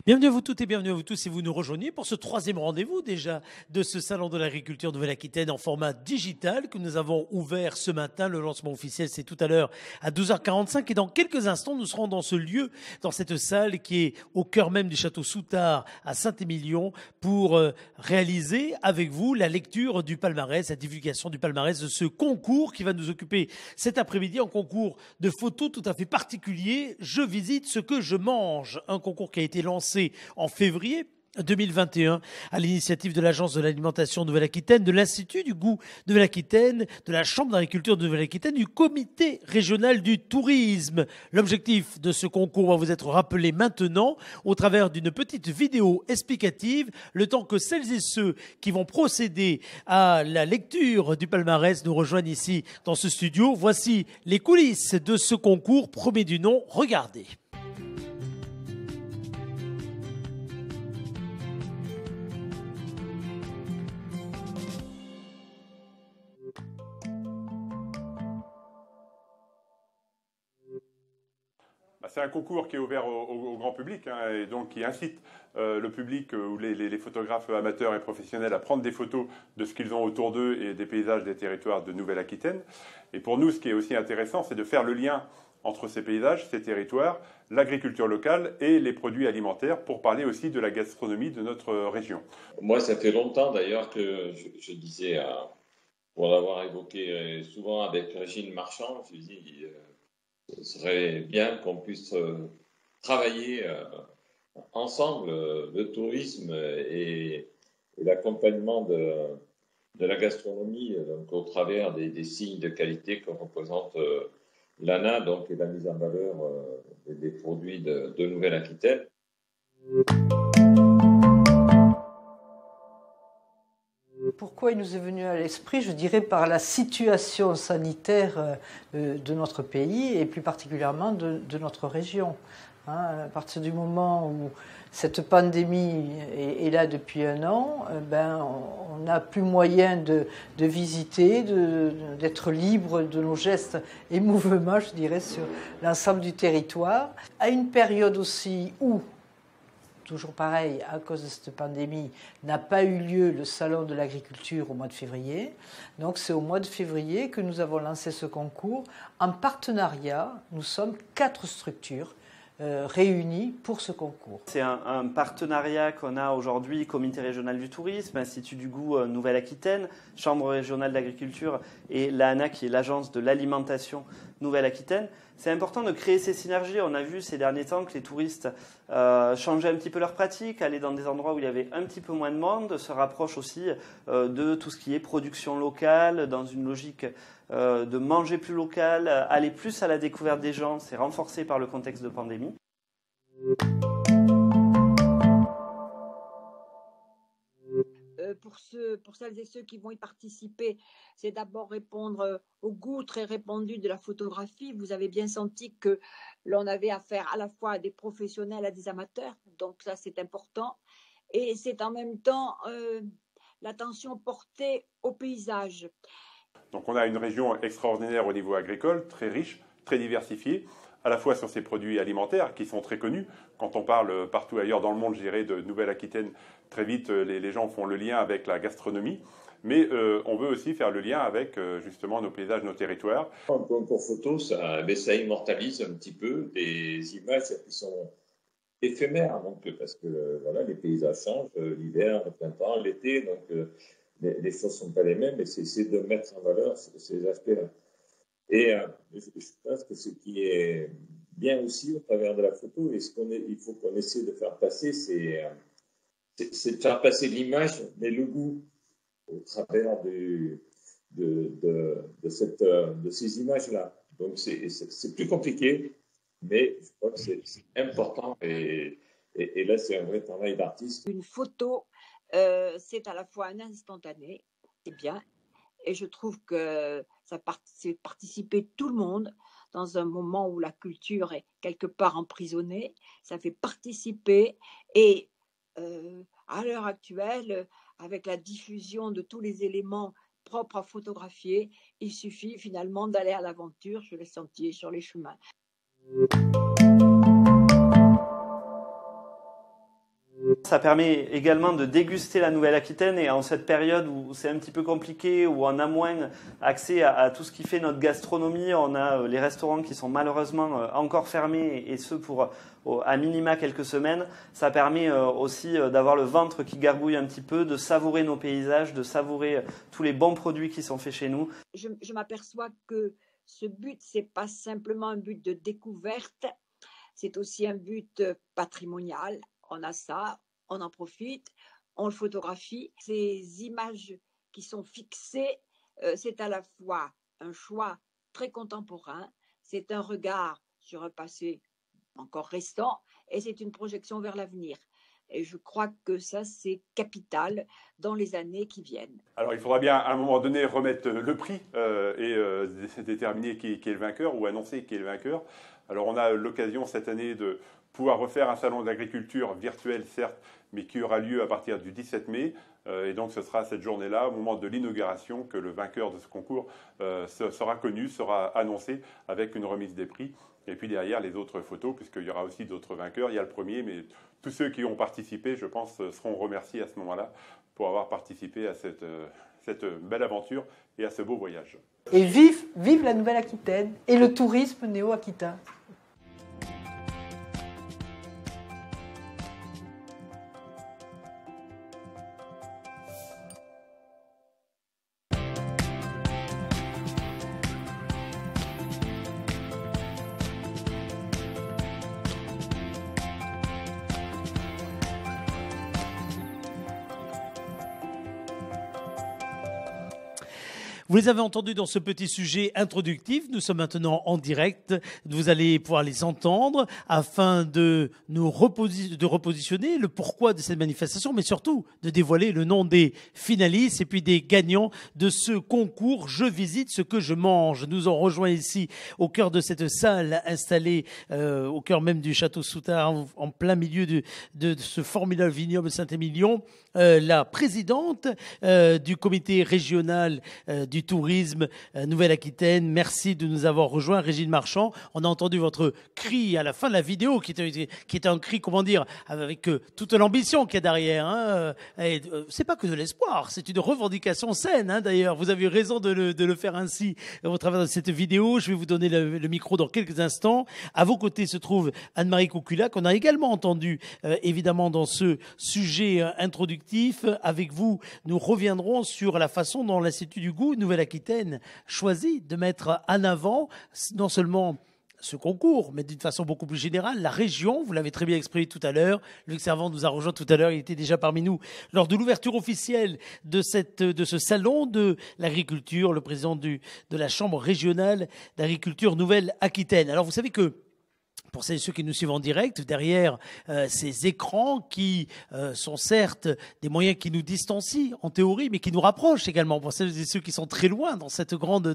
Bienvenue à vous toutes et bienvenue à vous tous si vous nous rejoignez pour ce troisième rendez-vous déjà de ce Salon de l'Agriculture Nouvelle-Aquitaine en format digital que nous avons ouvert ce matin. Le lancement officiel, c'est tout à l'heure à 12h45 et dans quelques instants, nous serons dans ce lieu, dans cette salle qui est au cœur même du château Soutard à Saint-Émilion pour réaliser avec vous la lecture du palmarès, la divulgation du palmarès de ce concours qui va nous occuper cet après-midi, un concours de photos tout à fait particulier. Je visite ce que je mange, un concours qui a été lancé en février 2021 à l'initiative de l'Agence de l'alimentation Nouvelle-Aquitaine, de l'Institut du goût de Nouvelle-Aquitaine, de la Chambre d'agriculture de Nouvelle-Aquitaine, du Comité régional du tourisme. L'objectif de ce concours va vous être rappelé maintenant au travers d'une petite vidéo explicative, le temps que celles et ceux qui vont procéder à la lecture du palmarès nous rejoignent ici dans ce studio. Voici les coulisses de ce concours, premier du nom, regardez. C'est un concours qui est ouvert au grand public et donc qui incite le public ou les photographes amateurs et professionnels à prendre des photos de ce qu'ils ont autour d'eux et des paysages des territoires de Nouvelle-Aquitaine. Et pour nous, ce qui est aussi intéressant, c'est de faire le lien entre ces paysages, ces territoires, l'agriculture locale et les produits alimentaires pour parler aussi de la gastronomie de notre région. Moi, ça fait longtemps d'ailleurs que je disais, pour l'avoir évoqué souvent avec Régine Marchand, je dis ce serait bien qu'on puisse travailler ensemble le tourisme et l'accompagnement de la gastronomie donc au travers des signes de qualité que représente l'ANA, donc, et la mise en valeur des produits de Nouvelle-Aquitaine. Pourquoi il nous est venu à l'esprit, je dirais, par la situation sanitaire de notre pays et plus particulièrement de notre région. À partir du moment où cette pandémie est là depuis un an, on n'a plus moyen de visiter, d'être libre de nos gestes et mouvements, je dirais, sur l'ensemble du territoire. À une période aussi où, toujours pareil, à cause de cette pandémie, n'a pas eu lieu le salon de l'agriculture au mois de février. Donc c'est au mois de février que nous avons lancé ce concours. En partenariat, nous sommes 4 structures réunies pour ce concours. C'est un partenariat qu'on a aujourd'hui, Comité régional du tourisme, Institut du goût Nouvelle-Aquitaine, Chambre régionale d'agriculture et l'ANA qui est l'agence de l'alimentation Nouvelle-Aquitaine. C'est important de créer ces synergies. On a vu ces derniers temps que les touristes changeaient un petit peu leurs pratiques, allaient dans des endroits où il y avait un petit peu moins de monde, se rapprochent aussi de tout ce qui est production locale, dans une logique de manger plus local, aller plus à la découverte des gens. C'est renforcé par le contexte de pandémie. Pour celles et ceux qui vont y participer, c'est d'abord répondre au goût très répandu de la photographie. Vous avez bien senti que l'on avait affaire à la fois à des professionnels, à des amateurs, donc ça c'est important. Et c'est en même temps l'attention portée au paysage. Donc on a une région extraordinaire au niveau agricole, très riche, très diversifiée, à la fois sur ses produits alimentaires qui sont très connus. Quand on parle partout ailleurs dans le monde, je dirais, de Nouvelle-Aquitaine, très vite les gens font le lien avec la gastronomie. Mais on veut aussi faire le lien avec justement nos paysages, nos territoires. Un concours photo, ça immortalise un petit peu des images qui sont éphémères. Donc, parce que voilà, les paysages changent, l'hiver, le printemps, l'été, donc les choses ne sont pas les mêmes. Et c'est essayer de mettre en valeur ces aspects-là. Et je pense que ce qui est bien aussi au travers de la photo, et il faut qu'on essaie de faire passer, c'est de faire passer l'image, mais le goût au travers de ces images-là. Donc c'est plus compliqué, mais je crois que c'est important et là c'est un vrai travail d'artiste. Une photo, c'est à la fois un instantané, c'est bien, et je trouve que ça fait participer tout le monde dans un moment où la culture est quelque part emprisonnée. Ça fait participer et à l'heure actuelle, avec la diffusion de tous les éléments propres à photographier, il suffit finalement d'aller à l'aventure sur les sentiers, sur les chemins. Ça permet également de déguster la Nouvelle-Aquitaine et en cette période où c'est un petit peu compliqué, où on a moins accès à tout ce qui fait notre gastronomie, on a les restaurants qui sont malheureusement encore fermés et ce pour à minima quelques semaines. Ça permet aussi d'avoir le ventre qui gargouille un petit peu, de savourer nos paysages, de savourer tous les bons produits qui sont faits chez nous. Je m'aperçois que ce but, c'est pas simplement un but de découverte, c'est aussi un but patrimonial. On a ça. On en profite, on le photographie. Ces images qui sont fixées, c'est à la fois un choix très contemporain, c'est un regard sur un passé encore récent et c'est une projection vers l'avenir. Et je crois que ça, c'est capital dans les années qui viennent. Alors, il faudra bien, à un moment donné, remettre le prix et déterminer qui est le vainqueur ou annoncer qui est le vainqueur. Alors, on a l'occasion cette année de pouvoir refaire un salon d'agriculture virtuel, certes, mais qui aura lieu à partir du 17 mai. Et donc, ce sera cette journée-là, au moment de l'inauguration, que le vainqueur de ce concours sera connu, sera annoncé avec une remise des prix. Et puis derrière, les autres photos, puisqu'il y aura aussi d'autres vainqueurs. Il y a le premier, mais tous ceux qui ont participé, je pense, seront remerciés à ce moment-là pour avoir participé à cette belle aventure et à ce beau voyage. Et vive la Nouvelle-Aquitaine et le tourisme néo-aquitain. Vous les avez entendus dans ce petit sujet introductif. Nous sommes maintenant en direct. Vous allez pouvoir les entendre afin de nous repositionner le pourquoi de cette manifestation, mais surtout de dévoiler le nom des finalistes et puis des gagnants de ce concours « Je visite ce que je mange ». Nous en rejoint ici au cœur de cette salle installée au cœur même du château Soutard, en plein milieu de ce formidable vignoble Saint-Émilion, la présidente du comité régional du tourisme Nouvelle-Aquitaine. Merci de nous avoir rejoints, Régine Marchand. On a entendu votre cri à la fin de la vidéo qui était un cri, comment dire, avec toute l'ambition qu'il y a derrière. Hein. C'est pas que de l'espoir, c'est une revendication saine. Hein, d'ailleurs, vous avez raison de le faire ainsi au travers de cette vidéo. Je vais vous donner le micro dans quelques instants. À vos côtés se trouve Anne-Marie Cocula, qu'on a également entendu évidemment dans ce sujet introductif. Avec vous, nous reviendrons sur la façon dont l'Institut du goût Nouvelle-Aquitaine choisit de mettre en avant non seulement ce concours, mais d'une façon beaucoup plus générale, la région, vous l'avez très bien exprimé tout à l'heure, Luc Servant nous a rejoint tout à l'heure, il était déjà parmi nous lors de l'ouverture officielle de ce salon de l'agriculture, le président de la Chambre régionale d'agriculture Nouvelle-Aquitaine. Alors vous savez que pour celles et ceux qui nous suivent en direct, derrière ces écrans qui sont certes des moyens qui nous distancient en théorie, mais qui nous rapprochent également. Pour celles et ceux qui sont très loin dans cette grande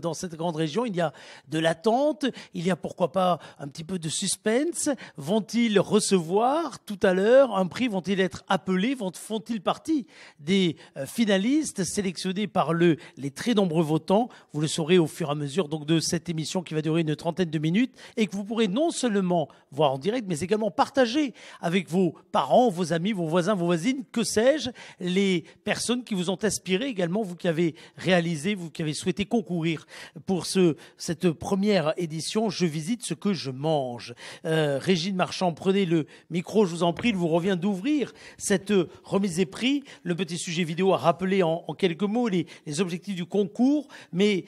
région, il y a de l'attente, il y a pourquoi pas un petit peu de suspense. Vont-ils recevoir tout à l'heure un prix? Vont-ils être appelés? Font-ils partie des finalistes sélectionnés par les très nombreux votants? Vous le saurez au fur et à mesure donc de cette émission qui va durer une trentaine de minutes et que vous pourrez non seulement voir en direct, mais également partager avec vos parents, vos amis, vos voisins, vos voisines, que sais-je, les personnes qui vous ont inspiré également, vous qui avez réalisé, vous qui avez souhaité concourir pour cette première édition. Je visite ce que je mange. Régine Marchand, prenez le micro, je vous en prie, il vous revient d'ouvrir cette remise des prix. Le petit sujet vidéo a rappelé en quelques mots les objectifs du concours, mais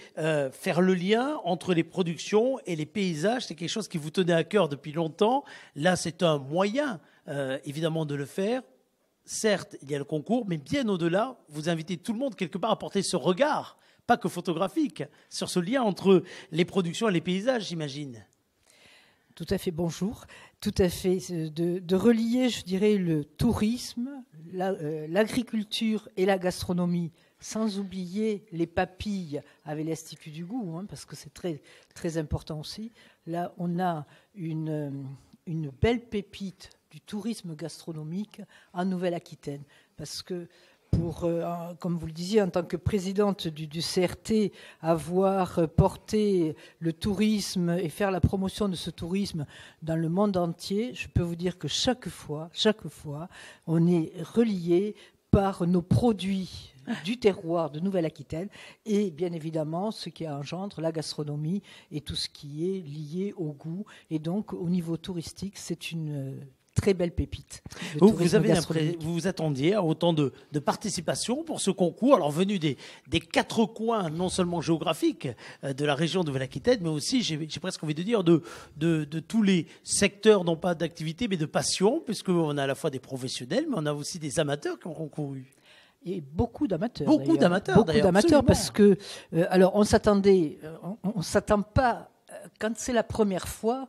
faire le lien entre les productions et les paysages, c'est quelque chose qui vous tenait à cœur depuis longtemps. Là, c'est un moyen, évidemment, de le faire. Certes, il y a le concours, mais bien au-delà, vous invitez tout le monde quelque part à porter ce regard, pas que photographique, sur ce lien entre les productions et les paysages, j'imagine. Tout à fait, bonjour. Tout à fait, de relier, je dirais, le tourisme, l'agriculture et la gastronomie, sans oublier les papilles avec l'Institut du goût, hein, parce que c'est très, très important aussi. Là, on a une belle pépite du tourisme gastronomique en Nouvelle-Aquitaine, parce que pour, comme vous le disiez, en tant que présidente du CRT, avoir porté le tourisme et faire la promotion de ce tourisme dans le monde entier, je peux vous dire que chaque fois, on est relié par nos produits du terroir de Nouvelle-Aquitaine et bien évidemment ce qui engendre la gastronomie et tout ce qui est lié au goût. Et donc au niveau touristique, c'est une très belle pépite. Vous vous attendiez à autant de participation pour ce concours, alors venu des quatre coins, non seulement géographiques de la région de Nouvelle-Aquitaine, mais aussi, j'ai presque envie de dire, de tous les secteurs, non pas d'activité, mais de passion, puisqu'on a à la fois des professionnels, mais on a aussi des amateurs qui ont concouru. Et beaucoup d'amateurs. Beaucoup d'amateurs, parce que, alors, on s'attend pas, quand c'est la première fois,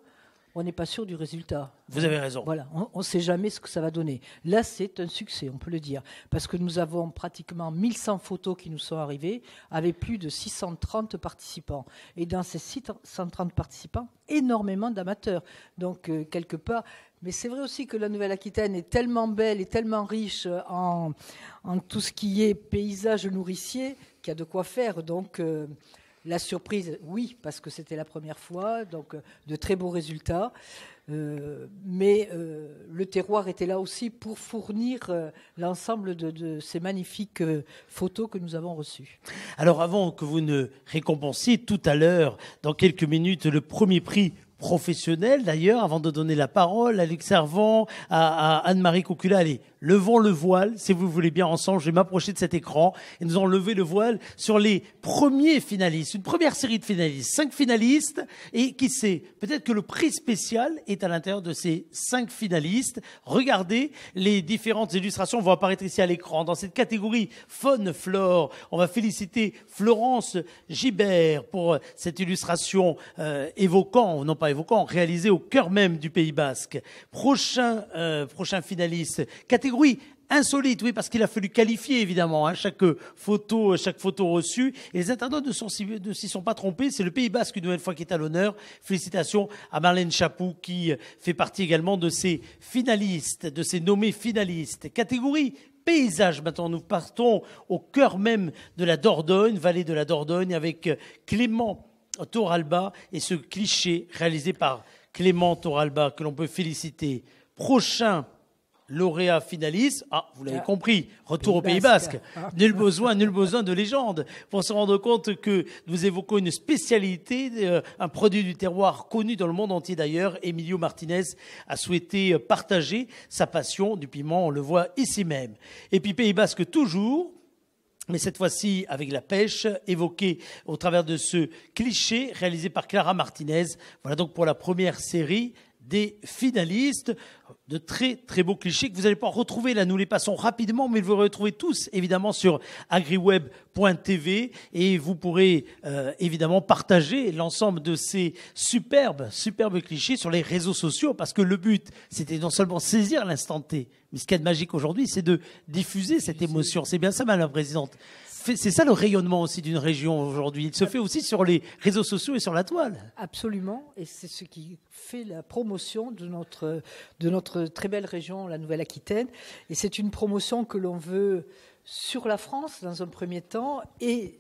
on n'est pas sûr du résultat. Vous avez raison. Voilà, on ne sait jamais ce que ça va donner. Là, c'est un succès, on peut le dire, parce que nous avons pratiquement 1100 photos qui nous sont arrivées, avec plus de 630 participants. Et dans ces 630 participants, énormément d'amateurs. Donc, quelque part... Mais c'est vrai aussi que la Nouvelle-Aquitaine est tellement belle et tellement riche en tout ce qui est paysage nourricier qu'il y a de quoi faire. Donc, la surprise, oui, parce que c'était la première fois, donc de très beaux résultats. Mais le terroir était là aussi pour fournir l'ensemble de ces magnifiques photos que nous avons reçues. Alors, avant que vous ne récompensiez tout à l'heure, dans quelques minutes, le premier prix professionnel, d'ailleurs, avant de donner la parole à Alex Servan, à Anne-Marie Cocula, allez, levons le voile, si vous voulez bien ensemble, je vais m'approcher de cet écran, et nous allons lever le voile sur les premiers finalistes, une première série de finalistes, 5 finalistes, et qui sait, peut-être que le prix spécial est à l'intérieur de ces 5 finalistes. Regardez les différentes illustrations vont apparaître ici à l'écran. Dans cette catégorie faune, flore, on va féliciter Florence Gibert pour cette illustration évoquant, non pas évoquant, réalisée au cœur même du Pays Basque. Prochain finaliste, catégorie insolite, oui, parce qu'il a fallu qualifier évidemment chaque photo reçue. Et les internautes ne s'y sont pas trompés. C'est le Pays Basque une nouvelle fois qui est à l'honneur. Félicitations à Marlène Chapou qui fait partie également de ces finalistes, de ces nommés finalistes. Catégorie paysage. Maintenant, nous partons au cœur même de la Dordogne, vallée de la Dordogne, avec Clément Torralba et ce cliché réalisé par Clément Torralba que l'on peut féliciter. Prochain lauréat finaliste, vous l'avez compris, retour au Pays Basque. Nul besoin de légende pour se rendre compte que nous évoquons une spécialité, un produit du terroir connu dans le monde entier d'ailleurs. Emilio Martinez a souhaité partager sa passion du piment, on le voit ici même. Et puis Pays Basque toujours, mais cette fois-ci avec la pêche, évoquée au travers de ce cliché réalisé par Clara Martinez. Voilà donc pour la première série des finalistes, de très très beaux clichés que vous allez pouvoir retrouver. Là, nous les passons rapidement, mais vous les retrouvez tous évidemment sur agriweb.tv et vous pourrez évidemment partager l'ensemble de ces superbes clichés sur les réseaux sociaux, parce que le but, c'était non seulement saisir l'instant T, mais ce qu'il y a de magique aujourd'hui, c'est de diffuser cette émotion. C'est bien ça, Madame la Présidente. C'est ça le rayonnement aussi d'une région aujourd'hui. Il se fait aussi sur les réseaux sociaux et sur la toile. Absolument, et c'est ce qui fait la promotion de notre très belle région, la Nouvelle-Aquitaine. Et c'est une promotion que l'on veut sur la France dans un premier temps et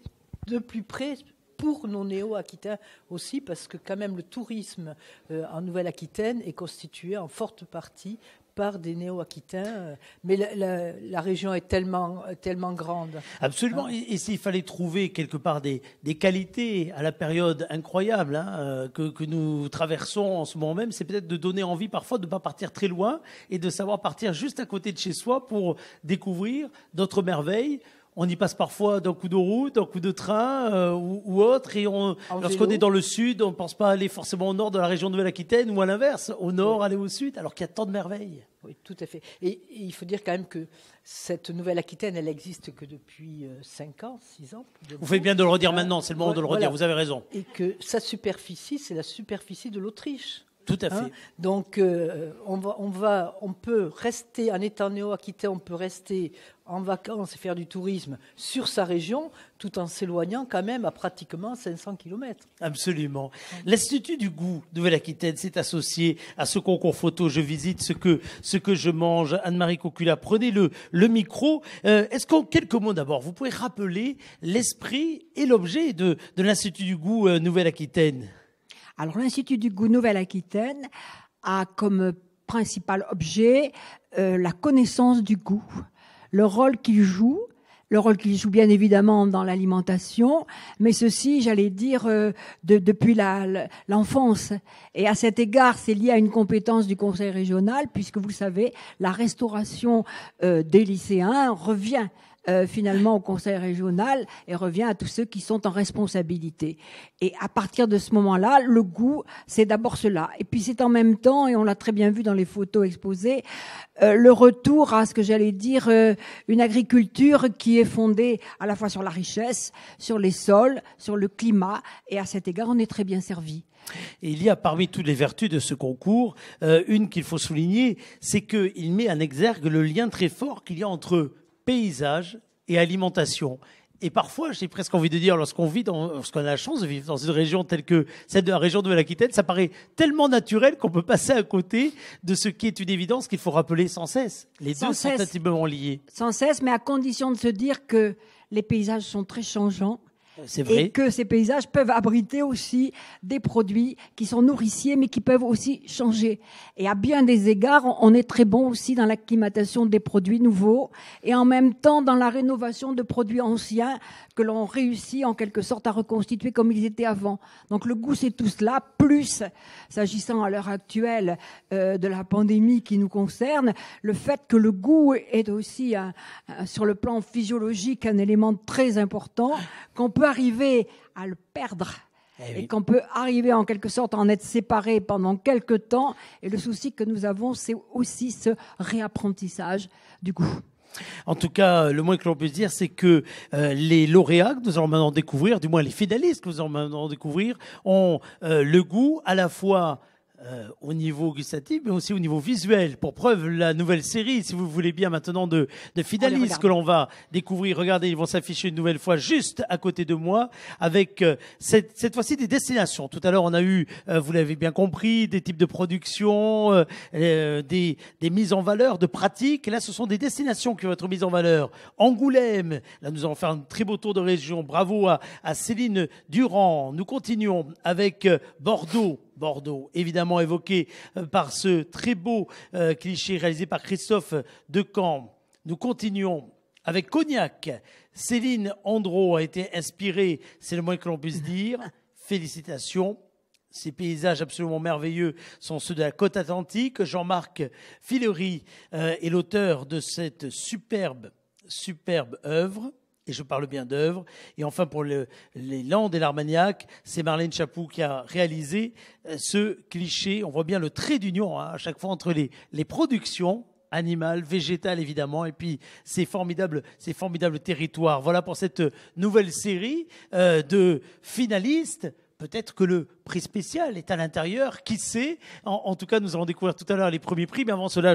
de plus près pour nos néo-aquitains aussi, parce que quand même le tourisme en Nouvelle-Aquitaine est constitué en forte partie par des néo-aquitains, mais la région est tellement grande. Absolument, et s'il fallait trouver quelque part des qualités à la période incroyable que nous traversons en ce moment même, c'est peut-être de donner envie parfois de ne pas partir très loin et de savoir partir juste à côté de chez soi pour découvrir d'autres merveilles. On y passe parfois d'un coup de route, d'un coup de train ou autre. Et lorsqu'on est dans le sud, on ne pense pas aller forcément au nord de la région de Nouvelle-Aquitaine ou à l'inverse, au nord, aller au sud, alors qu'il y a tant de merveilles. Oui, tout à fait. Et il faut dire quand même que cette Nouvelle-Aquitaine, elle n'existe que depuis 5 ans, 6 ans. Vous faites bien de le redire maintenant, c'est le moment de le redire, vous avez raison. Et que sa superficie, c'est la superficie de l'Autriche. Tout à fait. Donc, on peut rester, en étant néo-aquitain, on peut rester en vacances et faire du tourisme sur sa région, tout en s'éloignant quand même à pratiquement 500 km. Absolument. L'Institut du goût de Nouvelle-Aquitaine s'est associé à ce concours photo. Je visite ce que je mange. Anne-Marie Cocula, prenez le micro. Est-ce qu'en quelques mots d'abord, vous pouvez rappeler l'esprit et l'objet de l'Institut du goût Nouvelle-Aquitaine? Alors, l'Institut du goût Nouvelle-Aquitaine a comme principal objet la connaissance du goût, le rôle qu'il joue bien évidemment dans l'alimentation, mais ceci, j'allais dire, depuis l'enfance. Et à cet égard, c'est lié à une compétence du Conseil régional, puisque vous le savez, la restauration des lycéens revient finalement au Conseil régional et revient à tous ceux qui sont en responsabilité. Et à partir de ce moment-là, le goût, c'est d'abord cela. Et puis c'est en même temps, et on l'a très bien vu dans les photos exposées, le retour à ce que j'allais dire, une agriculture qui est fondée à la fois sur la richesse, sur les sols, sur le climat, et à cet égard, on est très bien servi. Et il y a parmi toutes les vertus de ce concours, une qu'il faut souligner, c'est qu'il met en exergue le lien très fort qu'il y a entre paysage et alimentation. Et parfois, j'ai presque envie de dire, lorsqu'on a la chance de vivre dans une région telle que celle de la région de Nouvelle-Aquitaine, ça paraît tellement naturel qu'on peut passer à côté de ce qui est une évidence qu'il faut rappeler sans cesse. Les deux sont intimement liés. Sans cesse, mais à condition de se dire que les paysages sont très changeants. C'est vrai. Et que ces paysages peuvent abriter aussi des produits qui sont nourriciers, mais qui peuvent aussi changer. Et à bien des égards, on est très bon aussi dans l'acclimatation des produits nouveaux et en même temps dans la rénovation de produits anciens que l'on réussit en quelque sorte à reconstituer comme ils étaient avant. Donc le goût, c'est tout cela, plus, s'agissant à l'heure actuelle de la pandémie qui nous concerne, le fait que le goût est aussi, sur le plan physiologique, un élément très important, qu'on peut arriver à le perdre. Et qu'on peut arriver en quelque sorte à en être séparé pendant quelque temps. Et le souci que nous avons, c'est aussi ce réapprentissage du goût. En tout cas, le moins que l'on puisse dire, c'est que les lauréats que nous allons maintenant découvrir, du moins les finalistes que nous allons maintenant découvrir, ont le goût à la fois au niveau gustatif, mais aussi au niveau visuel. Pour preuve, la nouvelle série, si vous voulez bien maintenant, de finalistes que l'on va découvrir. Regardez, ils vont s'afficher une nouvelle fois juste à côté de moi, avec cette fois-ci des destinations. Tout à l'heure, on a eu, vous l'avez bien compris, des types de production, des mises en valeur de pratiques. Et là, ce sont des destinations qui vont être mises en valeur. Angoulême, là, nous allons faire un très beau tour de région. Bravo à Céline Durand. Nous continuons avec Bordeaux, évidemment évoqué par ce très beau cliché réalisé par Christophe Decamp. Nous continuons avec Cognac. Céline Andro a été inspirée, c'est le moins que l'on puisse dire. Félicitations. Ces paysages absolument merveilleux sont ceux de la côte atlantique. Jean-Marc Fillery est l'auteur de cette superbe œuvre. Et je parle bien d'œuvre. Et enfin, pour les Landes et l'Armagnac, c'est Marlène Chapou qui a réalisé ce cliché. On voit bien le trait d'union à chaque fois entre les productions animales, végétales évidemment, et puis ces formidables territoires. Voilà pour cette nouvelle série de finalistes. Peut-être que le prix spécial est à l'intérieur, qui sait. En tout cas, nous allons découvrir tout à l'heure les premiers prix, mais avant cela,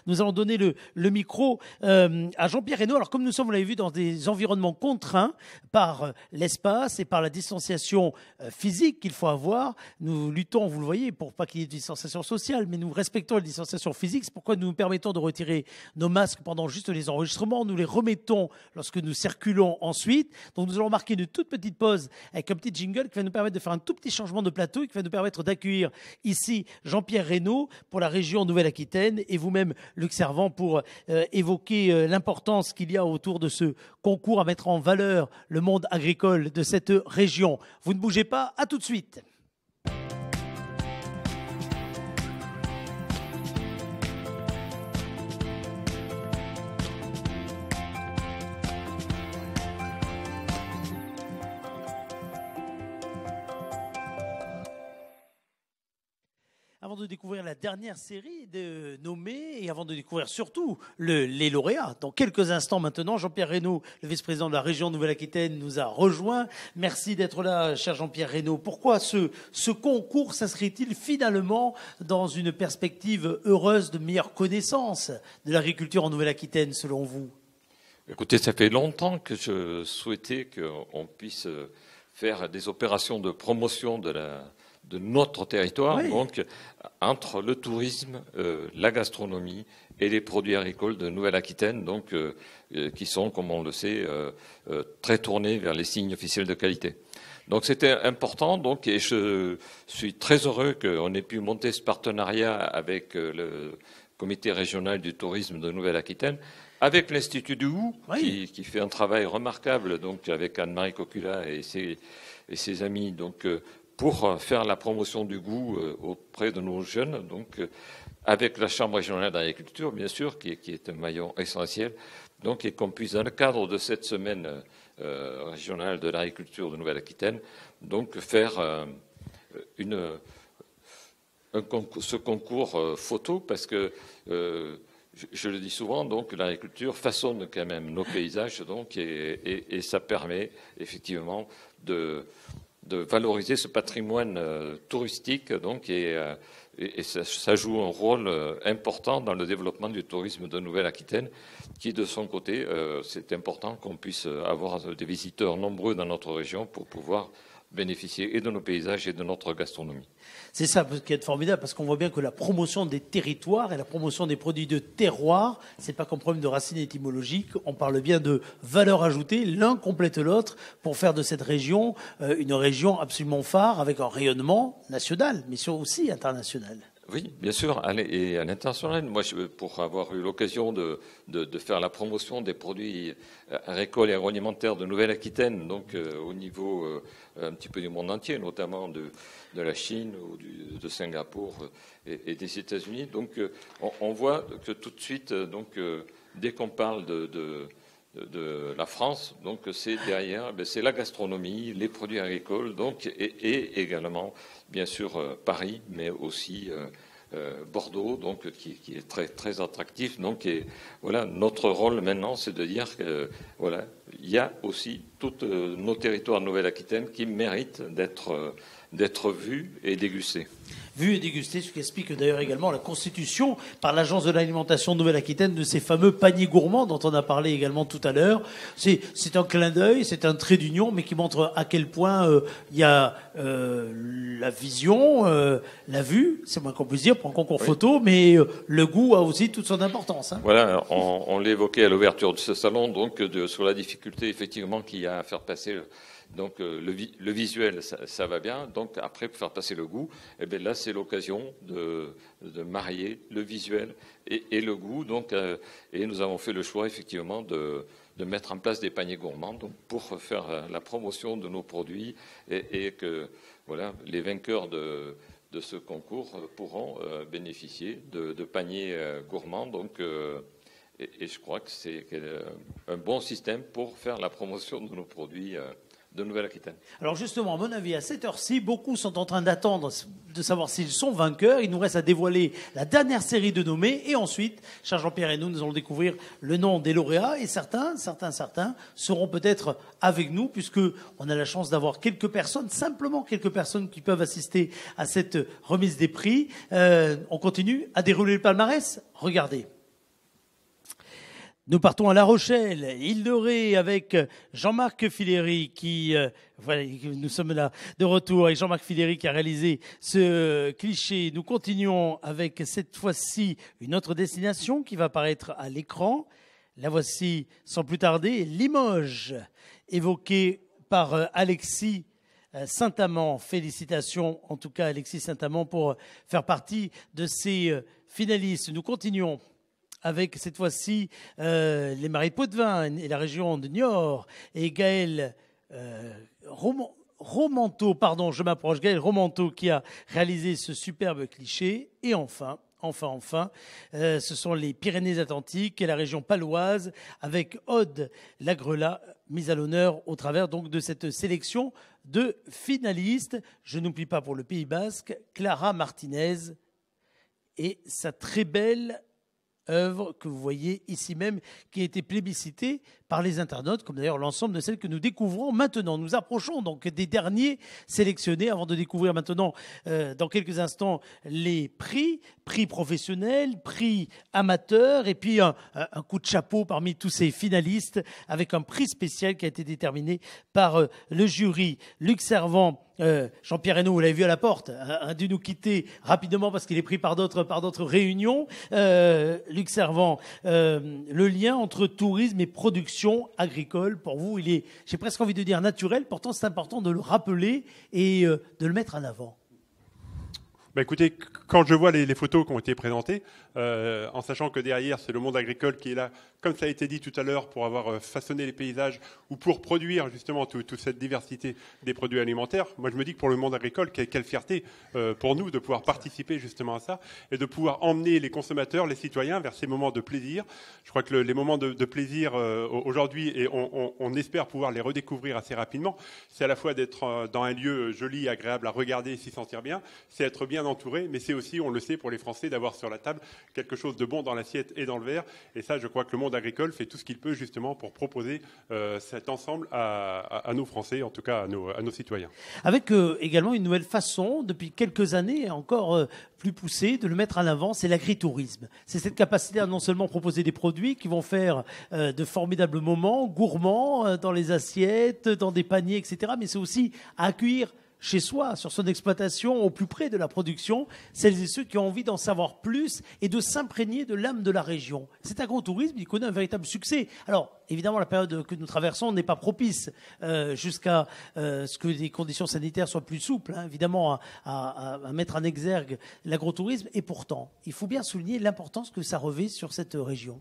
nous allons donner le micro à Jean-Pierre Reynaud. Alors, comme nous sommes, vous l'avez vu, dans des environnements contraints par l'espace et par la distanciation physique qu'il faut avoir, nous luttons, vous le voyez, pour pas qu'il y ait de distanciation sociale, mais nous respectons la distanciation physique. C'est pourquoi nous nous permettons de retirer nos masques pendant juste les enregistrements. Nous les remettons lorsque nous circulons ensuite. Donc, nous allons marquer une toute petite pause avec un petit jingle qui va nous permettre de faire un tout petit changement de plateau et qui va nous permettre d'accueillir ici Jean-Pierre Reynaud pour la région Nouvelle-Aquitaine et vous-même, Luc Servant, pour évoquer l'importance qu'il y a autour de ce concours à mettre en valeur le monde agricole de cette région. Vous ne bougez pas, à tout de suite. Avant de découvrir la dernière série de nommés et avant de découvrir surtout les lauréats, dans quelques instants maintenant, Jean-Pierre Reynaud, le vice-président de la région Nouvelle-Aquitaine, nous a rejoint. Merci d'être là, cher Jean-Pierre Reynaud. Pourquoi ce concours s'inscrit-il finalement dans une perspective heureuse de meilleure connaissance de l'agriculture en Nouvelle-Aquitaine, selon vous? Écoutez, ça fait longtemps que je souhaitais qu'on puisse faire des opérations de promotion de notre territoire, oui. Donc entre le tourisme, la gastronomie et les produits agricoles de Nouvelle-Aquitaine, donc qui sont, comme on le sait, très tournés vers les signes officiels de qualité. Donc c'était important, donc, et je suis très heureux qu'on ait pu monter ce partenariat avec le comité régional du tourisme de Nouvelle-Aquitaine, avec l'Institut du Goût, oui. qui fait un travail remarquable, donc avec Anne-Marie Cocula et ses amis, donc pour faire la promotion du goût auprès de nos jeunes, donc avec la Chambre régionale d'agriculture, bien sûr, qui est un maillon essentiel, donc et qu'on puisse, dans le cadre de cette semaine régionale de l'agriculture de Nouvelle-Aquitaine, donc faire ce concours photo, parce que je le dis souvent, donc l'agriculture façonne quand même nos paysages, donc et ça permet effectivement de valoriser ce patrimoine touristique, donc et ça joue un rôle important dans le développement du tourisme de Nouvelle-Aquitaine, qui de son côté, c'est important qu'on puisse avoir des visiteurs nombreux dans notre région pour pouvoir bénéficier et de nos paysages et de notre gastronomie. C'est ça qui est formidable, parce qu'on voit bien que la promotion des territoires et la promotion des produits de terroir, c'est pas qu'un problème de racines étymologiques, on parle bien de valeur ajoutée, l'un complète l'autre pour faire de cette région une région absolument phare avec un rayonnement national, mais aussi international. Oui, bien sûr, et à l'international. Moi, pour avoir eu l'occasion de faire la promotion des produits agricoles et agroalimentaires de Nouvelle-Aquitaine, donc au niveau un petit peu du monde entier, notamment de la Chine ou de Singapour et des États-Unis. Donc, on voit que tout de suite, donc, dès qu'on parle de la France, donc c'est derrière, c'est la gastronomie, les produits agricoles, donc et également bien sûr Paris, mais aussi Bordeaux, donc qui est très très attractif. Donc et voilà, notre rôle maintenant, c'est de dire que voilà, il y a aussi tous nos territoires de Nouvelle-Aquitaine qui méritent d'être vus et dégustés. Vu et dégusté, ce qui explique d'ailleurs également la constitution par l'Agence de l'alimentation de Nouvelle-Aquitaine de ces fameux paniers gourmands dont on a parlé également tout à l'heure. C'est un clin d'œil, c'est un trait d'union, mais qui montre à quel point il y a la vision, la vue, c'est moins qu'on puisse dire pour un concours photo, mais le goût a aussi toute son importance. Hein. Voilà, on l'évoquait à l'ouverture de ce salon, donc sur la difficulté effectivement qu'il y a à faire passer. Donc le visuel, ça va bien. Donc après, pour faire passer le goût, eh bien là, c'est l'occasion de marier le visuel et le goût. Donc, et nous avons fait le choix effectivement de mettre en place des paniers gourmands, donc pour faire la promotion de nos produits et que voilà, les vainqueurs de ce concours pourront bénéficier de paniers gourmands. Donc et je crois que c'est un bon système pour faire la promotion de nos produits de Nouvelle-Aquitaine. Alors justement, à mon avis, à cette heure-ci, beaucoup sont en train d'attendre de savoir s'ils sont vainqueurs. Il nous reste à dévoiler la dernière série de nommés et ensuite, cher Jean-Pierre et nous allons découvrir le nom des lauréats et certains seront peut-être avec nous puisque on a la chance d'avoir quelques personnes qui peuvent assister à cette remise des prix. On continue à dérouler le palmarès. Regardez. Nous partons à La Rochelle, Île de Ré, avec Jean-Marc Filéry voilà, nous sommes là de retour avec Jean-Marc Filéry qui a réalisé ce cliché. Nous continuons avec cette fois-ci une autre destination qui va apparaître à l'écran. La voici sans plus tarder, Limoges, évoquée par Alexis Saint-Amand. Félicitations en tout cas Alexis Saint-Amand pour faire partie de ces finalistes. Nous continuons avec cette fois-ci les Marais de Poitevin et la région de Niort et Gaël Romanteau, Gaël Romanteau qui a réalisé ce superbe cliché. Et enfin, ce sont les Pyrénées-Atlantiques et la région paloise avec Aude Lagrelat mise à l'honneur au travers donc de cette sélection de finalistes. Je n'oublie pas pour le Pays Basque, Clara Martinez et sa très belle œuvre que vous voyez ici même, qui a été plébiscitée par les internautes, comme d'ailleurs l'ensemble de celles que nous découvrons maintenant. Nous approchons donc des derniers sélectionnés avant de découvrir maintenant, dans quelques instants, les prix professionnels, prix amateurs, et puis un coup de chapeau parmi tous ces finalistes, avec un prix spécial qui a été déterminé par le jury. Luc Servant, Jean-Pierre Hesnaut, vous l'avez vu à la porte, a dû nous quitter rapidement parce qu'il est pris par d'autres réunions. Luc Servant, le lien entre tourisme et production agricole, pour vous, il est, j'ai presque envie de dire naturel, pourtant c'est important de le rappeler et de le mettre en avant. Bah écoutez, quand je vois les photos qui ont été présentées, en sachant que derrière, c'est le monde agricole qui est là, comme ça a été dit tout à l'heure, pour avoir façonné les paysages ou pour produire justement toute cette diversité des produits alimentaires, moi je me dis que pour le monde agricole, quelle fierté pour nous de pouvoir participer justement à ça et de pouvoir emmener les consommateurs, les citoyens vers ces moments de plaisir. Je crois que les moments de plaisir aujourd'hui, et on espère pouvoir les redécouvrir assez rapidement, c'est à la fois d'être dans un lieu joli, agréable à regarder et s'y sentir bien, c'est être bien entouré, mais c'est aussi, on le sait pour les Français, d'avoir sur la table quelque chose de bon dans l'assiette et dans le verre. Et ça, je crois que le monde agricole fait tout ce qu'il peut justement pour proposer cet ensemble à nos Français, en tout cas à nos citoyens. Avec également une nouvelle façon, depuis quelques années, encore plus poussée, de le mettre en avant, c'est l'agritourisme. C'est cette capacité à non seulement proposer des produits qui vont faire de formidables moments gourmands dans les assiettes, dans des paniers, etc., mais c'est aussi à accueillir chez soi, sur son exploitation, au plus près de la production, celles et ceux qui ont envie d'en savoir plus et de s'imprégner de l'âme de la région. Cet agrotourisme, il connaît un véritable succès. Alors, évidemment, la période que nous traversons n'est pas propice jusqu'à ce que les conditions sanitaires soient plus souples, hein, évidemment, à mettre en exergue l'agrotourisme. Et pourtant, il faut bien souligner l'importance que ça revêt sur cette région.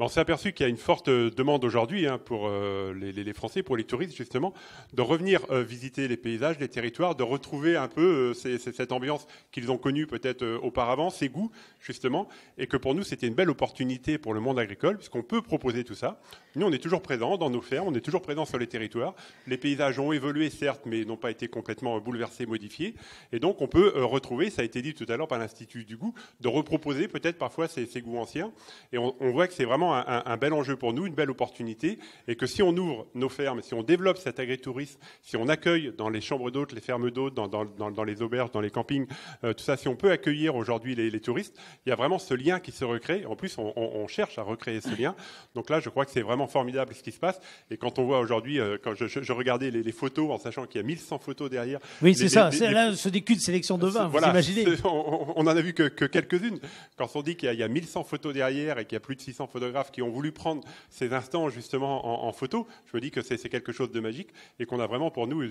On s'est aperçu qu'il y a une forte demande aujourd'hui pour les Français, pour les touristes justement, de revenir visiter les paysages, les territoires, de retrouver un peu cette ambiance qu'ils ont connue peut-être auparavant, ces goûts justement, et que pour nous c'était une belle opportunité pour le monde agricole, puisqu'on peut proposer tout ça. Nous on est toujours présents dans nos fermes, on est toujours présents sur les territoires. Les paysages ont évolué certes, mais n'ont pas été complètement bouleversés, modifiés, et donc on peut retrouver, ça a été dit tout à l'heure par l'Institut du goût, de reproposer peut-être parfois ces goûts anciens, et on voit que c'est vraiment un bel enjeu pour nous, une belle opportunité, et que si on ouvre nos fermes, si on développe cet agritourisme, si on accueille dans les chambres d'hôtes, les fermes d'hôtes, dans les auberges, dans les campings, tout ça, si on peut accueillir aujourd'hui les touristes, il y a vraiment ce lien qui se recrée. En plus, on cherche à recréer ce lien. Donc là, je crois que c'est vraiment formidable ce qui se passe. Et quand on voit aujourd'hui, quand je regardais les photos, en sachant qu'il y a 1100 photos derrière. Oui, c'est ça. Là, ce n'est qu'une sélection de vins, voilà, vous imaginez. On n'en a vu que quelques-unes. Quand on dit qu'il y a 1100 photos derrière et qu'il y a plus de 600 photographes qui ont voulu prendre ces instants justement en photo, je me dis que c'est quelque chose de magique et qu'on a vraiment pour nous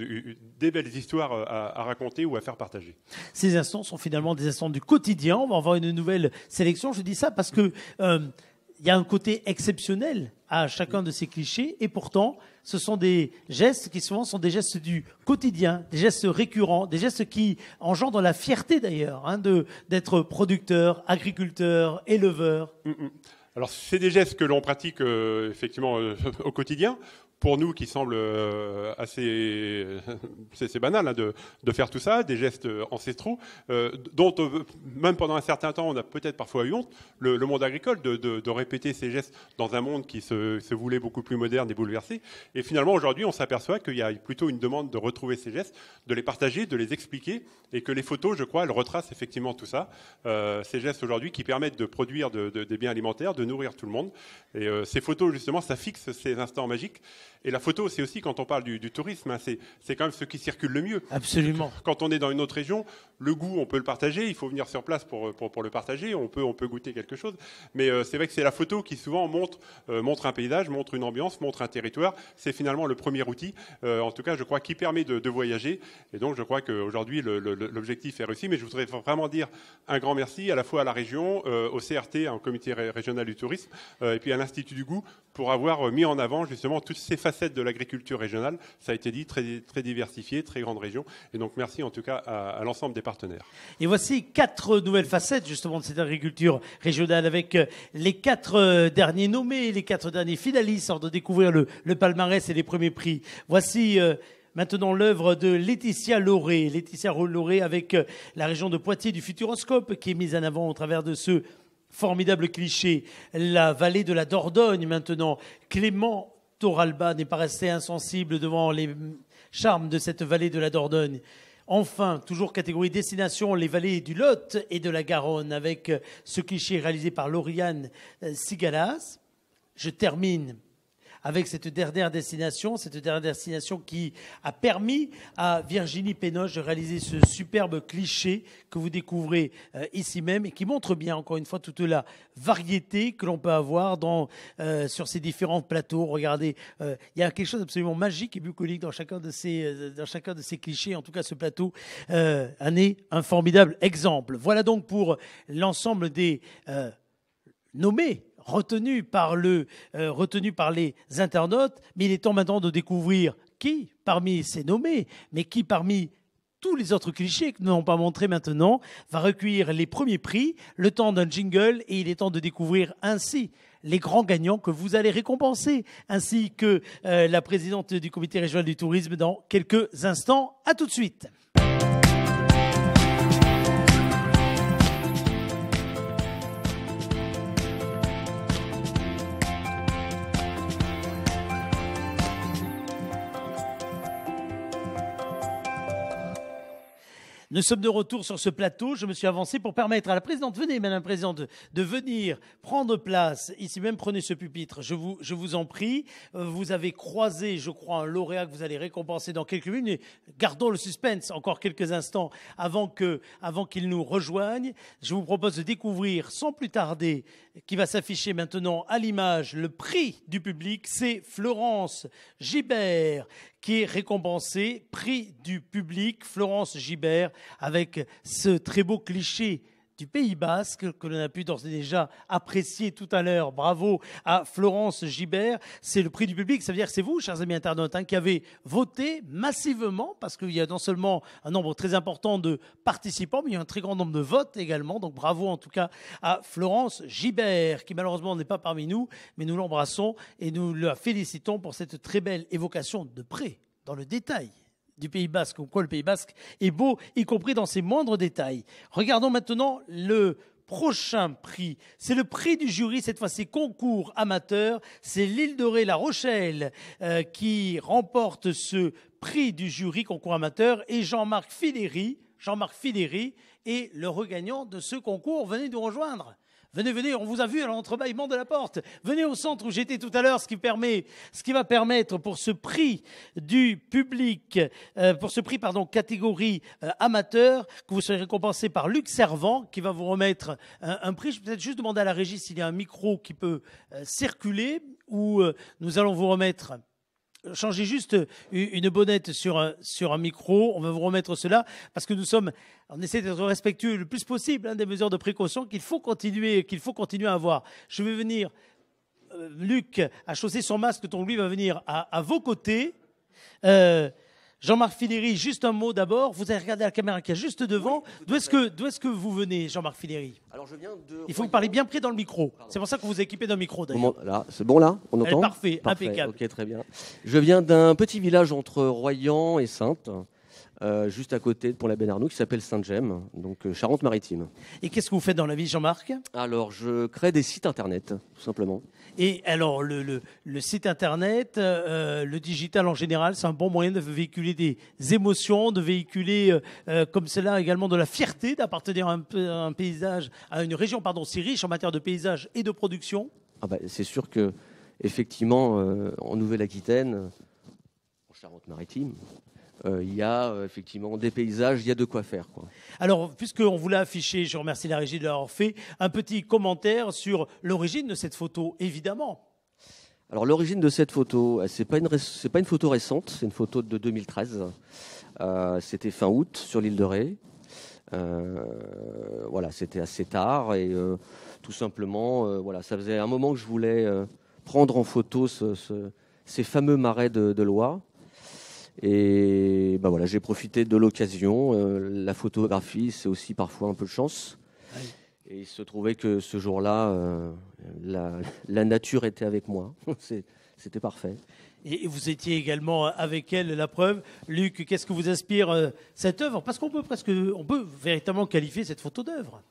des belles histoires à raconter ou à faire partager. Ces instants sont finalement des instants du quotidien. On va avoir une nouvelle sélection. Je dis ça parce que il y a un côté exceptionnel à chacun de ces clichés et pourtant ce sont des gestes qui souvent sont des gestes du quotidien, des gestes récurrents, des gestes qui engendrent la fierté d'ailleurs d'être producteur, agriculteur, éleveur. Alors, c'est des gestes que l'on pratique effectivement au quotidien. Pour nous, qui semble assez banal hein, de faire tout ça, des gestes ancestraux, dont même pendant un certain temps, on a peut-être parfois eu honte, le monde agricole, de répéter ces gestes dans un monde qui se voulait beaucoup plus moderne et bouleversé. Et finalement, aujourd'hui, on s'aperçoit qu'il y a plutôt une demande de retrouver ces gestes, de les partager, de les expliquer, et que les photos, je crois, elles retracent effectivement tout ça. Ces gestes aujourd'hui qui permettent de produire des biens alimentaires, de nourrir tout le monde. Et ces photos, justement, ça fixe ces instants magiques. Et la photo, c'est aussi, quand on parle du tourisme, hein, c'est quand même ce qui circule le mieux. Absolument. Quand on est dans une autre région, le goût, on peut le partager, il faut venir sur place pour le partager, on peut goûter quelque chose. Mais c'est vrai que c'est la photo qui souvent montre un paysage, montre une ambiance, montre un territoire. C'est finalement le premier outil, en tout cas, je crois, qui permet de voyager. Et donc, je crois qu'aujourd'hui, l'objectif est réussi. Mais je voudrais vraiment dire un grand merci à la fois à la région, au CRT, au Comité régional du tourisme, et puis à l'Institut du goût, pour avoir mis en avant justement toutes ces facettes de l'agriculture régionale. Ça a été dit, très, très diversifié, très grande région. Et donc merci en tout cas à l'ensemble des partenaires. Et voici 4 nouvelles facettes justement de cette agriculture régionale avec les 4 derniers nommés, les 4 derniers finalistes, de découvrir le palmarès et les premiers prix. Voici maintenant l'œuvre de Laetitia Lauré. Laetitia Lauré avec la région de Poitiers du Futuroscope qui est mise en avant au travers de ce formidable cliché. La vallée de la Dordogne maintenant. Clément Torralba n'est pas resté insensible devant les charmes de cette vallée de la Dordogne. Enfin, toujours catégorie destination, les vallées du Lot et de la Garonne avec ce cliché réalisé par Lauriane Sigalas. Je termine avec cette dernière destination qui a permis à Virginie Pénoche de réaliser ce superbe cliché que vous découvrez ici même et qui montre bien, encore une fois, toute la variété que l'on peut avoir sur ces différents plateaux. Regardez, il y a quelque chose d'absolument magique et bucolique dans chacun de ces clichés. En tout cas, ce plateau en est un formidable exemple. Voilà donc pour l'ensemble des nommés retenu par les internautes, mais il est temps maintenant de découvrir qui parmi ces nommés, mais qui parmi tous les autres clichés que nous n'avons pas montrés maintenant, va recueillir les premiers prix, le temps d'un jingle, et il est temps de découvrir ainsi les grands gagnants que vous allez récompenser, ainsi que la présidente du comité régional du tourisme dans quelques instants. À tout de suite. Nous sommes de retour sur ce plateau. Je me suis avancé pour permettre à la présidente, venez Madame la Présidente, de venir prendre place. Ici même, prenez ce pupitre, je vous en prie. Vous avez croisé, je crois, un lauréat que vous allez récompenser dans quelques minutes. Mais gardons le suspense encore quelques instants avant qu'il nous rejoigne. Je vous propose de découvrir sans plus tarder, qui va s'afficher maintenant à l'image, le prix du public. C'est Florence Gibert qui est récompensée, prix du public, Florence Gibert, avec ce très beau cliché du Pays Basque que l'on a pu d'ores et déjà apprécier tout à l'heure. Bravo à Florence Gibert. C'est le prix du public, ça veut dire que c'est vous, chers amis internautes, qui avez voté massivement, parce qu'il y a non seulement un nombre très important de participants, mais il y a un très grand nombre de votes également. Donc bravo en tout cas à Florence Gibert, qui malheureusement n'est pas parmi nous, mais nous l'embrassons et nous la félicitons pour cette très belle évocation de près, dans le détail, du Pays Basque, ou quoi le Pays Basque est beau, y compris dans ses moindres détails. Regardons maintenant le prochain prix. C'est le prix du jury, cette fois-ci concours amateur. C'est l'île de Ré, La Rochelle, qui remporte ce prix du jury concours amateur. Et Jean-Marc Filéry est le regagnant de ce concours. Venez nous rejoindre. Venez, on vous a vu à l'entrebâillement de la porte. Venez au centre où j'étais tout à l'heure, ce qui va permettre pour ce prix du public, catégorie amateur, que vous serez récompensé par Luc Servant, qui va vous remettre un prix. Je vais peut-être juste demander à la régie s'il y a un micro qui peut circuler, ou nous allons vous remettre... Changez juste une bonnette sur un micro. On va vous remettre cela parce que on essaie d'être respectueux le plus possible des mesures de précaution qu'il faut continuer à avoir. Je vais venir, Luc a chaussé son masque, dont lui va venir à vos côtés. Jean-Marc Filéry, juste un mot d'abord. Vous allez regarder la caméra qui est juste devant. Oui, d'où est-ce que vous venez, Jean-Marc Filéry? Alors, je viens de... Il faut que vous parliez bien près dans le micro. Pardon. C'est pour ça qu'on vous a équipé d'un micro, d'ailleurs. Là, c'est bon, là? On entend? Parfait, impeccable. Ok, très bien. Je viens d'un petit village entre Royan et Saintes, juste à côté de Pont-la-Bénarnou, qui s'appelle Sainte-Gemme, donc Charente-Maritime. Et qu'est-ce que vous faites dans la vie, Jean-Marc? Alors, je crée des sites internet, tout simplement. Et alors, le site internet, le digital en général, c'est un bon moyen de véhiculer des émotions, de véhiculer comme cela également de la fierté d'appartenir à un paysage, à une région si riche en matière de paysage et de production. C'est sûr que effectivement, en Nouvelle-Aquitaine, en Charente-Maritime, il y a effectivement des paysages, il y a de quoi faire, quoi. Alors, puisqu'on vous l'a affiché, je remercie la régie de l'avoir fait, un petit commentaire sur l'origine de cette photo, évidemment. Alors, l'origine de cette photo, c'est pas une photo récente, c'est une photo de 2013. C'était fin août sur l'île de Ré. Voilà, c'était assez tard et tout simplement, ça faisait un moment que je voulais prendre en photo ces fameux marais de Loire. Et j'ai profité de l'occasion. La photographie, c'est aussi parfois un peu de chance. Oui. Et il se trouvait que ce jour-là, la nature était avec moi. C'était parfait. Et vous étiez également avec elle, la preuve. Luc, qu'est-ce que vous inspire cette œuvre? Parce qu'on peut véritablement qualifier cette photo d'œuvre.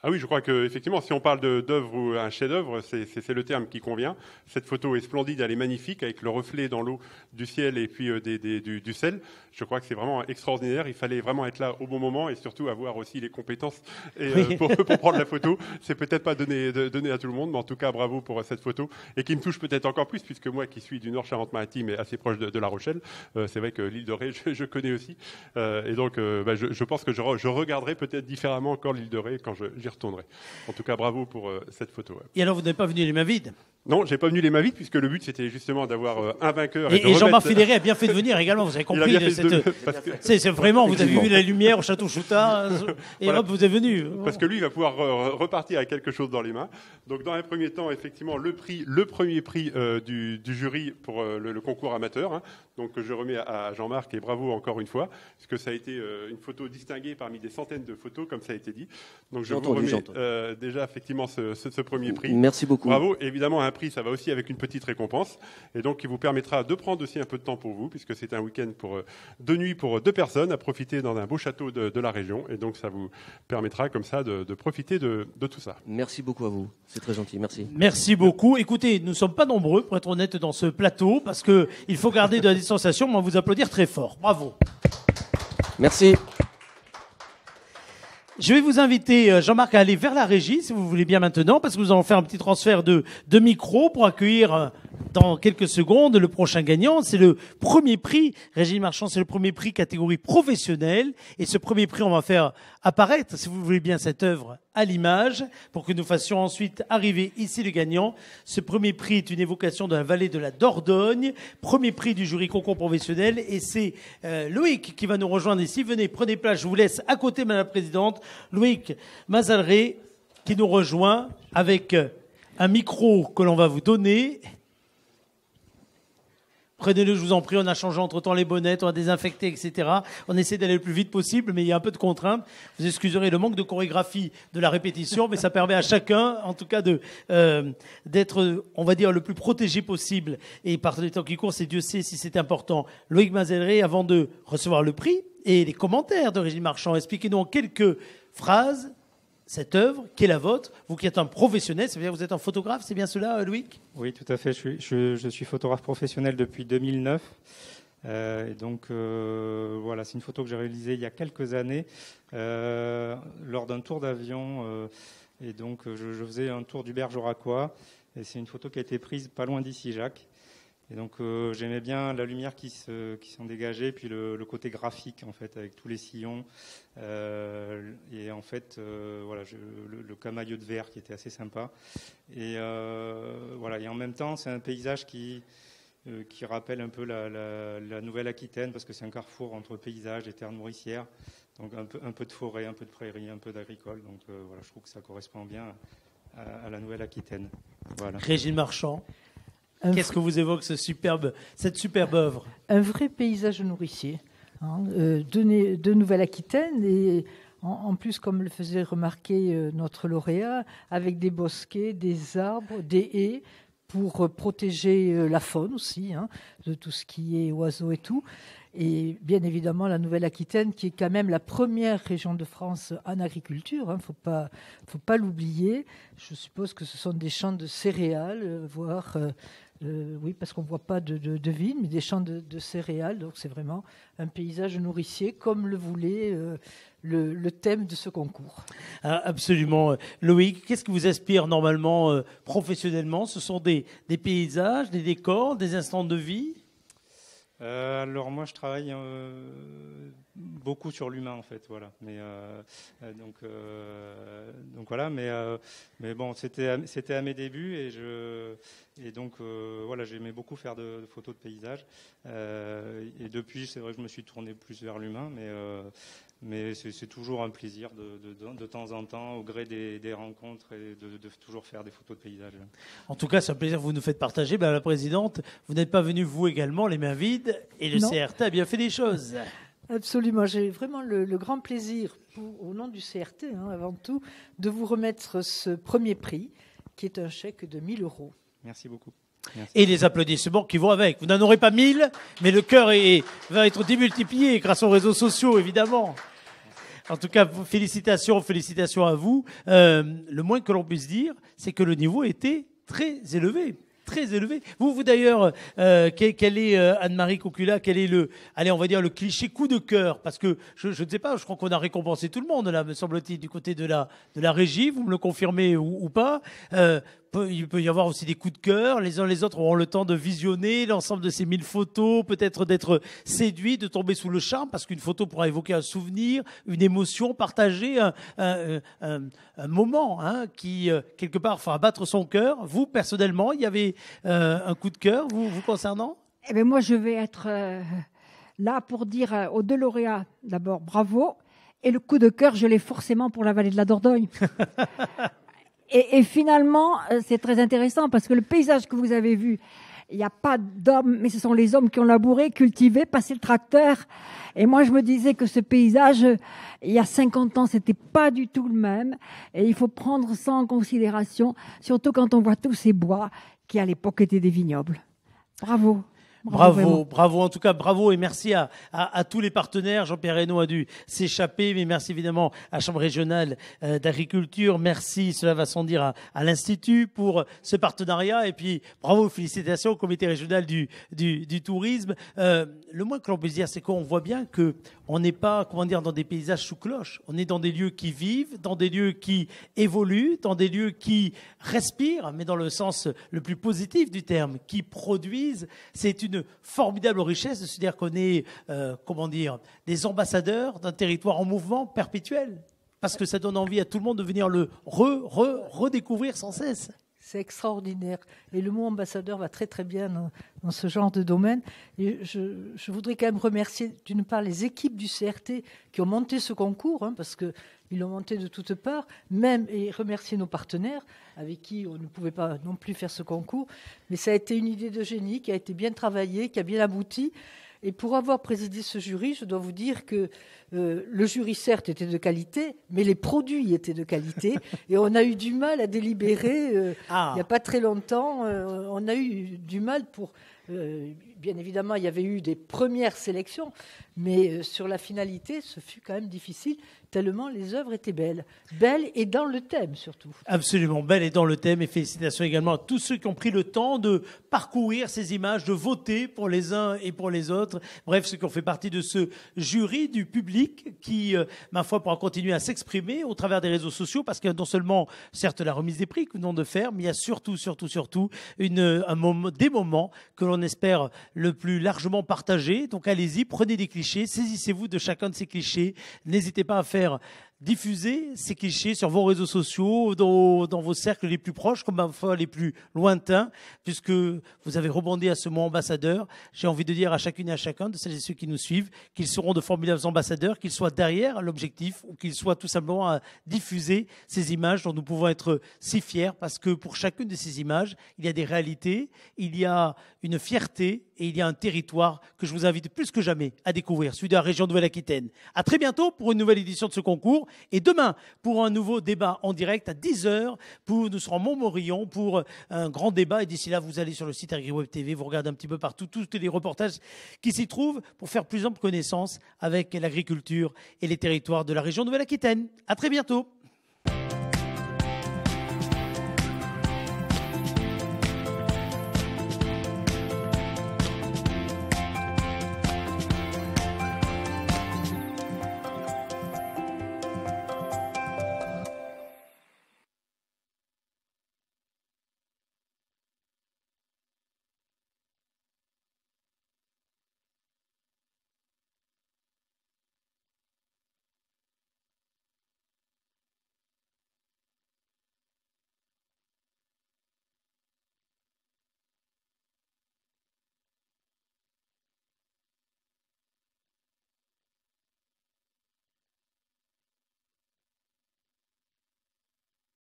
Ah oui, je crois qu'effectivement, si on parle d'œuvre ou un chef-d'œuvre, c'est le terme qui convient. Cette photo est splendide, elle est magnifique, avec le reflet dans l'eau du ciel et puis du sel. Je crois que c'est vraiment extraordinaire. Il fallait vraiment être là au bon moment et surtout avoir aussi les compétences pour prendre la photo. C'est peut-être pas donné à tout le monde, mais en tout cas, bravo pour cette photo et qui me touche peut-être encore plus, puisque moi, qui suis du Nord Charente-Maritime et assez proche de La Rochelle, c'est vrai que l'île de Ré, je connais aussi. Et donc, je pense que je regarderai peut-être différemment encore l'île de Ré quand j'y retournerai. En tout cas, bravo pour cette photo. Ouais. Et alors, vous n'êtes pas venu les mains vides? Non, j'ai pas venu les mains vides, puisque le but, c'était justement d'avoir un vainqueur. Et Jean-Marc Fédéré a bien fait de venir également, vous avez compris. C'est vraiment, vous avez vu la lumière au château Chouta, et voilà. Hop, vous êtes venu. Parce que lui, il va pouvoir repartir avec quelque chose dans les mains. Donc, dans un premier temps, effectivement, le premier prix du jury pour le concours amateur. Hein. Donc, je remets à Jean-Marc, et bravo encore une fois, puisque ça a été une photo distinguée parmi des centaines de photos, comme ça a été dit. Donc, je vous remets déjà, effectivement, ce premier prix. Merci beaucoup. Bravo. Évidemment, un prix, ça va aussi avec une petite récompense, et donc qui vous permettra de prendre aussi un peu de temps pour vous, puisque c'est un week-end pour 2 nuits pour 2 personnes à profiter dans un beau château de la région, et donc ça vous permettra comme ça de profiter de tout ça. Merci beaucoup à vous, c'est très gentil, merci. Merci beaucoup. Écoutez, nous ne sommes pas nombreux pour être honnête dans ce plateau, parce que il faut garder de la distanciation, mais on va vous applaudir très fort. Bravo. Merci. Je vais vous inviter, Jean-Marc, à aller vers la régie, si vous voulez bien maintenant, parce que nous allons faire un petit transfert de micro pour accueillir dans quelques secondes le prochain gagnant. C'est le premier prix, Régine Marchand, c'est le premier prix catégorie professionnelle. Et ce premier prix, on va faire apparaître, si vous voulez bien, cette œuvre à l'image pour que nous fassions ensuite arriver ici le gagnant. Ce premier prix est une évocation de la vallée de la Dordogne, premier prix du jury concours professionnel, et c'est Loïc qui va nous rejoindre ici. Venez, prenez place, je vous laisse à côté, Madame la Présidente. Loïc Mazalré qui nous rejoint avec un micro que l'on va vous donner. Prenez-le, je vous en prie, on a changé entre-temps les bonnettes, on a désinfecté, etc. On essaie d'aller le plus vite possible, mais il y a un peu de contraintes. Vous excuserez le manque de chorégraphie de la répétition, mais ça permet à chacun, en tout cas, d'être, on va dire, le plus protégé possible. Et par les temps qui courent, c'est Dieu sait si c'est important. Loïc Mazalré, avant de recevoir le prix et les commentaires de Régine Marchand, expliquez-nous en quelques phrases cette œuvre qui est la vôtre, vous qui êtes un professionnel, ça veut dire que vous êtes un photographe, c'est bien cela, Loïc? Oui, tout à fait. Je suis photographe professionnel depuis 2009. Et donc, voilà, c'est une photo que j'ai réalisée il y a quelques années lors d'un tour d'avion. Et donc, je faisais un tour du Bergeracois. Et c'est une photo qui a été prise pas loin d'ici, Jacques. Et donc, j'aimais bien la lumière qui s'en dégageait, puis le côté graphique, en fait, avec tous les sillons. Et en fait, voilà, le camailleux de verre qui était assez sympa. Et voilà, et en même temps, c'est un paysage qui rappelle un peu la Nouvelle-Aquitaine, parce que c'est un carrefour entre paysage et terres nourricières. Donc, un peu de forêt, un peu de prairie, un peu d'agricole. Donc, voilà, je trouve que ça correspond bien à la Nouvelle-Aquitaine. Voilà. Régine Marchand. Qu'est-ce que vous évoque cette superbe œuvre? Un vrai paysage nourricier de Nouvelle-Aquitaine, et en plus, comme le faisait remarquer notre lauréat, avec des bosquets, des arbres, des haies, pour protéger la faune aussi, de tout ce qui est oiseaux et tout. Et bien évidemment, la Nouvelle-Aquitaine, qui est quand même la première région de France en agriculture, faut pas l'oublier. Je suppose que ce sont des champs de céréales, voire... oui, parce qu'on ne voit pas de vignes, mais des champs de céréales. Donc c'est vraiment un paysage nourricier, comme le voulait le thème de ce concours. Absolument. Loïc, qu'est-ce qui vous inspire normalement, professionnellement? Ce sont des paysages, des décors, des instants de vie? Alors moi, je travaille beaucoup sur l'humain, en fait, voilà. Mais donc voilà, mais bon, c'était à mes débuts, et donc voilà, j'aimais beaucoup faire de photos de paysages. Et depuis, c'est vrai que je me suis tourné plus vers l'humain, mais c'est toujours un plaisir de temps en temps, au gré des rencontres, et de toujours faire des photos de paysages. En tout cas, c'est un plaisir que vous nous faites partager. Madame la Présidente, vous n'êtes pas venue, vous également, les mains vides, et le CRT a bien fait des choses. Absolument. J'ai vraiment le grand plaisir, au nom du CRT, avant tout, de vous remettre ce premier prix, qui est un chèque de 1 000 €. Merci beaucoup. Merci. Et les applaudissements qui vont avec. Vous n'en aurez pas 1000, mais le cœur va être démultiplié grâce aux réseaux sociaux, évidemment. En tout cas, félicitations à vous. Le moins que l'on puisse dire, c'est que le niveau était très élevé. Très élevé. Vous d'ailleurs, quel est, Anne-Marie Cocula, quel est on va dire le cliché coup de cœur? Parce que je ne sais pas, je crois qu'on a récompensé tout le monde, là, me semble-t-il, du côté de la régie. Vous me le confirmez ou pas? Il peut y avoir aussi des coups de cœur. Les uns les autres auront le temps de visionner l'ensemble de ces 1000 photos, peut-être d'être séduits, de tomber sous le charme, parce qu'une photo pourra évoquer un souvenir, une émotion, partager un moment qui, quelque part, fera battre son cœur. Vous, personnellement, il y avait un coup de cœur vous concernant? Eh bien, moi, je vais être là pour dire aux deux lauréats, d'abord, bravo. Et le coup de cœur, je l'ai forcément pour la vallée de la Dordogne. Et finalement, c'est très intéressant parce que le paysage que vous avez vu, il n'y a pas d'hommes, mais ce sont les hommes qui ont labouré, cultivé, passé le tracteur. Et moi, je me disais que ce paysage, il y a 50 ans, c'était pas du tout le même. Et il faut prendre ça en considération, surtout quand on voit tous ces bois qui, à l'époque, étaient des vignobles. Bravo. Bravo, en tout cas, bravo et merci à tous les partenaires. Jean-Pierre Reynaud a dû s'échapper, mais merci évidemment à la Chambre régionale d'agriculture. Merci, cela va sans dire, à l'Institut pour ce partenariat. Et puis, bravo, félicitations au comité régional du tourisme. Le moins que l'on puisse dire, c'est qu'on voit bien que on n'est pas, dans des paysages sous cloche. On est dans des lieux qui vivent, dans des lieux qui évoluent, dans des lieux qui respirent, mais dans le sens le plus positif du terme, qui produisent. C'est une formidable richesse de se dire qu'on est, des ambassadeurs d'un territoire en mouvement perpétuel. Parce que ça donne envie à tout le monde de venir le redécouvrir sans cesse. C'est extraordinaire. Et le mot ambassadeur va très très bien dans ce genre de domaine. Et je voudrais quand même remercier d'une part les équipes du CRT qui ont monté ce concours, parce qu'ils l'ont monté de toutes parts, et remercier nos partenaires avec qui on ne pouvait pas non plus faire ce concours. Mais ça a été une idée de génie qui a été bien travaillée, qui a bien abouti. Et pour avoir présidé ce jury, je dois vous dire que le jury, certes, était de qualité, mais les produits étaient de qualité. Et on a eu du mal à délibérer. Il n'y a pas très longtemps, on a eu du mal pour... bien évidemment, il y avait eu des premières sélections, mais sur la finalité, ce fut quand même difficile, tellement les œuvres étaient belles. Belles et dans le thème, surtout. Absolument, belles et dans le thème. Et félicitations également à tous ceux qui ont pris le temps de parcourir ces images, de voter pour les uns et pour les autres. Bref, ceux qui ont fait partie de ce jury du public qui, ma foi, pourra continuer à s'exprimer au travers des réseaux sociaux, parce qu'il y a non seulement, certes, la remise des prix que nous venons de faire, mais il y a surtout des moments que l'on espère le plus largement partagés. Donc allez-y, prenez des clichés, saisissez-vous de chacun de ces clichés. N'hésitez pas à faire diffuser ces clichés sur vos réseaux sociaux, dans vos cercles les plus proches, comme parfois les plus lointains, puisque vous avez rebondi à ce mot ambassadeur. J'ai envie de dire à chacune et à chacun de celles et ceux qui nous suivent qu'ils seront de formidables ambassadeurs, qu'ils soient derrière l'objectif ou qu'ils soient tout simplement à diffuser ces images dont nous pouvons être si fiers, parce que pour chacune de ces images, il y a des réalités, il y a une fierté et il y a un territoire que je vous invite plus que jamais à découvrir, celui de la région Nouvelle-Aquitaine. À très bientôt pour une nouvelle édition de ce concours. Et demain, pour un nouveau débat en direct à 10h, nous serons à Montmorillon pour un grand débat. Et d'ici là, vous allez sur le site AgriWeb TV, vous regardez un petit peu partout tous les reportages qui s'y trouvent pour faire plus ample connaissance avec l'agriculture et les territoires de la région Nouvelle-Aquitaine. À très bientôt.